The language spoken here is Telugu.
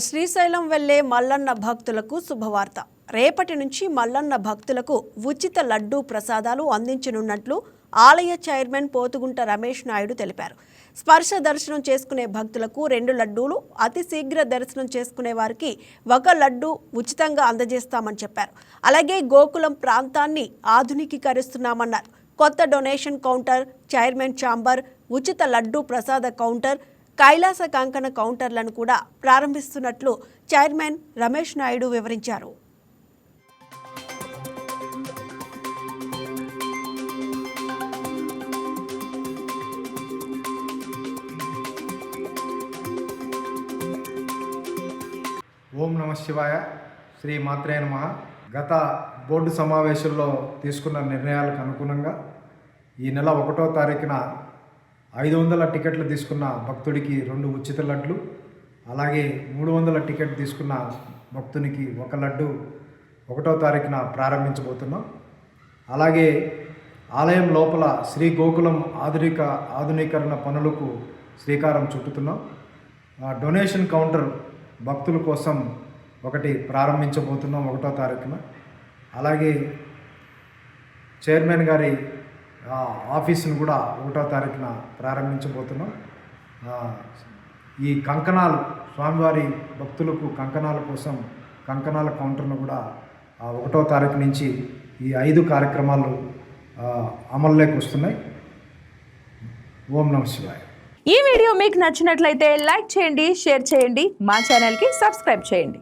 శ్రీశైలం వెళ్లే మల్లన్న భక్తులకు శుభవార్త. రేపటి నుంచి మల్లన్న భక్తులకు ఉచిత లడ్డూ ప్రసాదాలు అందించనున్నట్లు ఆలయ చైర్మన్ పోతుగుంట రమేష్ నాయుడు తెలిపారు. స్పర్శ దర్శనం చేసుకునే భక్తులకు 2 లడ్డూలు, అతి శీఘ్ర దర్శనం చేసుకునే వారికి 1 లడ్డూ ఉచితంగా అందజేస్తామని చెప్పారు. అలాగే గోకులం ప్రాంతాన్ని ఆధునికీకరిస్తున్నామన్నారు. కొత్త డొనేషన్ కౌంటర్, చైర్మన్ ఛాంబర్, ఉచిత లడ్డూ ప్రసాద కౌంటర్, కైలాస కంకణ కౌంటర్లను కూడా ప్రారంభిస్తున్నట్లు చైర్మన్ రమేష్ నాయుడు వివరించారు. ఓం నమ శివాయ. శ్రీ మాత్రే నమః. గత బోర్డు సమావేశంలో తీసుకున్న నిర్ణయాలకు అనుగుణంగా ఈ నెల 1వ తారీఖున 500 టికెట్లు తీసుకున్న భక్తుడికి 2 ఉచిత లడ్లు, అలాగే 300 టికెట్ తీసుకున్న భక్తునికి 1 లడ్డు 1వ తారీఖున ప్రారంభించబోతున్నాం. అలాగే ఆలయం లోపల శ్రీ గోకులం ఆధునీకరణ పనులకు శ్రీకారం చుట్టుతున్నాం. డొనేషన్ కౌంటర్ భక్తుల కోసం ఒకటి ప్రారంభించబోతున్నాం 1వ తారీఖున. అలాగే చైర్మన్ గారి ఆఫీసును కూడా 1వ తారీఖున ప్రారంభించబోతున్నాం. ఈ కంకణాలు, స్వామివారి భక్తులకు కంకణాల కోసం కంకణాల కౌంటర్ను కూడా 1వ తారీఖు నుంచి ఈ 5 కార్యక్రమాలు అమల్లోకి వస్తున్నాయి. ఓం నమ శివాయ. ఈ వీడియో మీకు నచ్చినట్లయితే లైక్ చేయండి, షేర్ చేయండి, మా ఛానల్కి సబ్స్క్రైబ్ చేయండి.